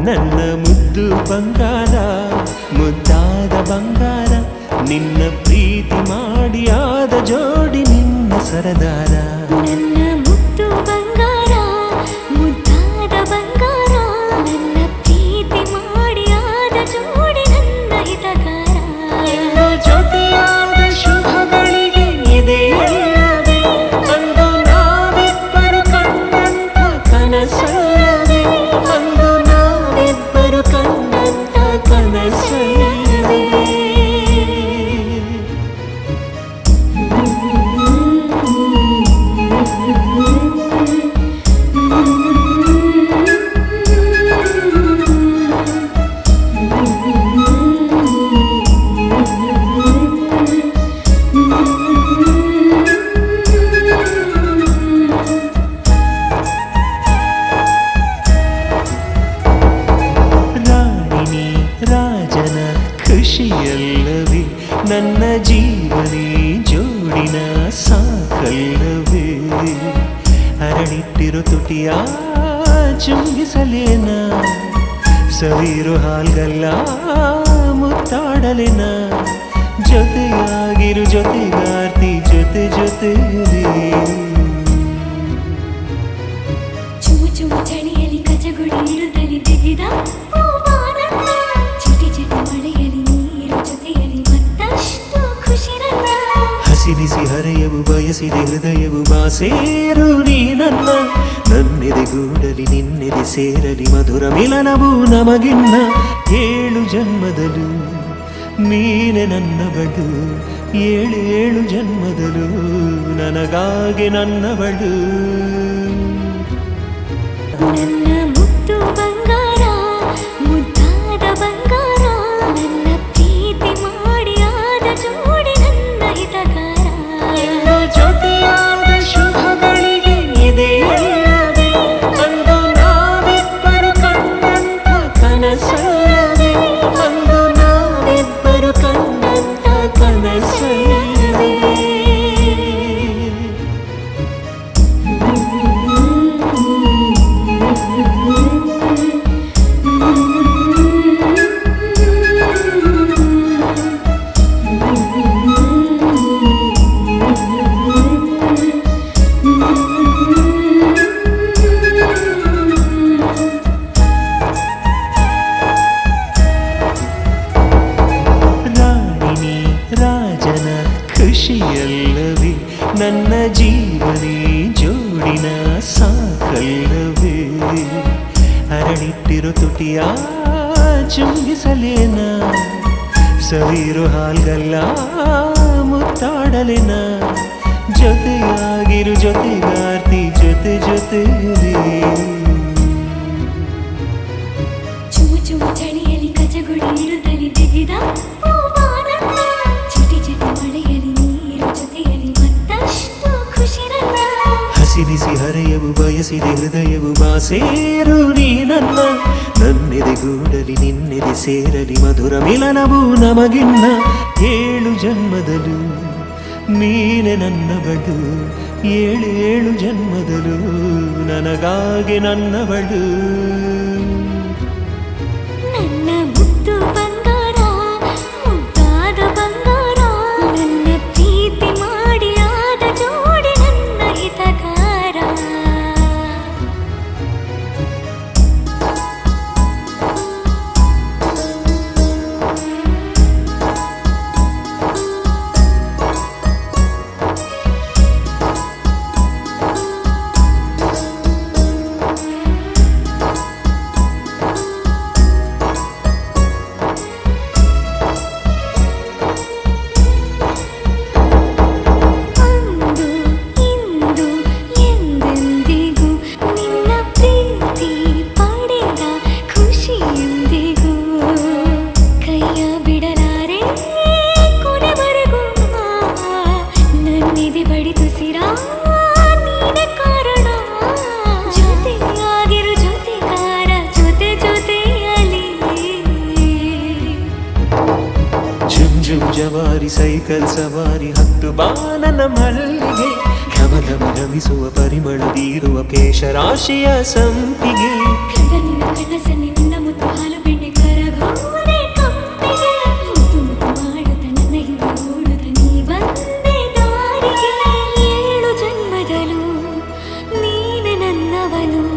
ನನ್ನ ಮುದ್ದು ಬಂಗಾರ ಮುದ್ದಾದ ಬಂಗಾರ ನಿನ್ನ ಪ್ರೀತಿ ಮಾಡಿ ಆದ ಜೋಡಿ ನಿನ್ನ ಸರದಾರ ನನ್ನ ಮುದ್ದು ಬಂಗಾರ ಮುದ್ದಾದ ಬಂಗಾರ ನನ್ನ ಪ್ರೀತಿ ಮಾಡಿ ಆದ ಜೋಡಿ ನನ್ನ ಹಿತಗಾರ ಜೊತೆಯಾದ ಶುಭಗಳಿಗೆ ಇದೆ ಎಲ್ಲವೇ ಅಂದು ನಾವಿಬ್ಬರು ಕಂಡಂತ ಕನಸಲ್ಲವೇ ಅಂದು ನಾವಿಬ್ಬರು ಕಂಡಂತ ಕನಸಲ್ಲವೇ ರಾಜನ ಖುಷಿಯಲ್ಲವೇ ನನ್ನ ಜೀವನೇ ಜೋಡಿನ ಸಾಕಲ್ಲವೇ ಅರಳಿಟ್ಟಿರೋ ತುಟಿಯ ಚುಂಬಿಸಲೇನ ಸವಿರು ಹಾಲ್ಗಲ್ಲ ಮುತ್ತಾಡಲೇನ ಜೊತೆಯಾಗಿರು ಜೊತೆಗಾರ್ತಿ ಜೊತೆ ಜೊತೆಯಲ್ಲಿ ಚುಮು ಚುಮು ಚಳಿಯಲ್ಲಿ ಕಚಗುಡಿ ಇಡುತ್ತಲಿ ತೆಗೆದ ಚಿಟಿ ಚಿಟಿ ಮಳೆಯಲ್ಲಿ ನೀರು ಜೊತೆಯಲ್ಲಿ ಮತ್ತಷ್ಟು ಖುಷಿ ನನ್ನ ಹಸಿರಿಸಿ ಹರೆಯವು ಬಯಸಿದೆ ಹೃದಯವು ಬಾಸೇರು ನೀ ನನ್ನೆದೆಗೂಡಲಿ ನಿನ್ನೆದೆ ಸೇರಲಿ ಮಧುರ ಮಿಲನವು ನಮಗಿನ್ನ 7 ಜನ್ಮದಲು ನೀನೆ ನನ್ನವಳು 7 ಜನ್ಮದಲು ನನಗಾಗಿ ನನ್ನವಳು ನನ್ನ ಮುದ್ದು ಬಂಗಾರ ಮುದ್ದಾದ ಬಂಗಾರ ನನ್ನ ಪ್ರೀತಿ ಮಾಡಿ ಆದ ಜೋಡಿ ನನ್ನ ಹಿತಗಾರ ಜೊತೆಯಾದ ಶುಭಗಳಿಗೆ ಇದೆ ಎಲ್ಲವೇ ಅಂದು ನಾವಿಬ್ಬರು ಕಂಡಂತ ಕನಸಲ್ಲವೇ ಅಂದು ನಾವಿಬ್ಬರು ಕಂಡಂತ ಕನಸಲ್ಲವೇ ರಾಜನ ಖುಷಿಯಲ್ಲವೇ ನನ್ನ ಜೀವನೇ ಜೋಡಿನ ಸಾಕಲ್ಲವೇ ಅರಳಿಟ್ಟಿರೋ ತುಟಿಯ ಚುಂಬಿಸಲೇನ ಸವಿರು ಹಾಲ್ಗಲ್ಲ ಮುತ್ತಾಡಲೇನ ಜೊತೆಯಾಗಿರು ಜೊತೆಗಾರ್ತಿ ಜೊತೆ ಜೊತೆಯಲ್ಲಿ ಚುಮು ಚುಮು ಚಳಿಯಲ್ಲಿ ಕಚಗುಡಿ ಇಡುತ್ತಲಿ ತೆಗೆದ ಚಿಟಿ ಚಿಟಿ ಮಳೆಯಲ್ಲಿ ನೀರು ಜೊತೆಯಲ್ಲಿ ಮತ್ತಷ್ಟು ಖುಷಿ ನನ್ನ ಹಸಿರಿಸಿ ಹರೆಯವು ಬಯಸಿದೆ ಹೃದಯವು ಬಾಸೇರು ನೀ ನನ್ನೆದೆಗೂಡಲಿ ನಿನ್ನೆದೆ ಸೇರಲಿ ಮಧುರ ಮಿಲನವು ನಮಗಿನ್ನ 7 ಜನ್ಮದಲು ನೀನೆ ನನ್ನವಳು 7 ಜನ್ಮದಲು ನನಗಾಗಿ ನನ್ನವಳು ನನ್ನ ಮುದ್ದು ಬಂಗಾರ ಮುದ್ದಾದ ಬಂಗಾರ ನನ್ನ ಪ್ರೀತಿ ಮಾಡಿ ಆದ ಜೋಡಿ ನನ್ನ ಹಿತಗಾರ ಜವಾರಿ ಸೈಕಲ್ ಸವಾರಿ ಹತ್ತು ಬಾನನ ಮಲ್ಲಿಗೆ ಘಮ ಘಮ ಘಮಿಸುವ ಪರಿಮಳ ಬೀರುವ ಕೇಶರಾಶಿಯ ಸಂಪಿಗೆ ಕಡಲಿನ ಕನಸಲ್ಲಿ ನಿನ್ನ ಮುತ್ತು ಅವನು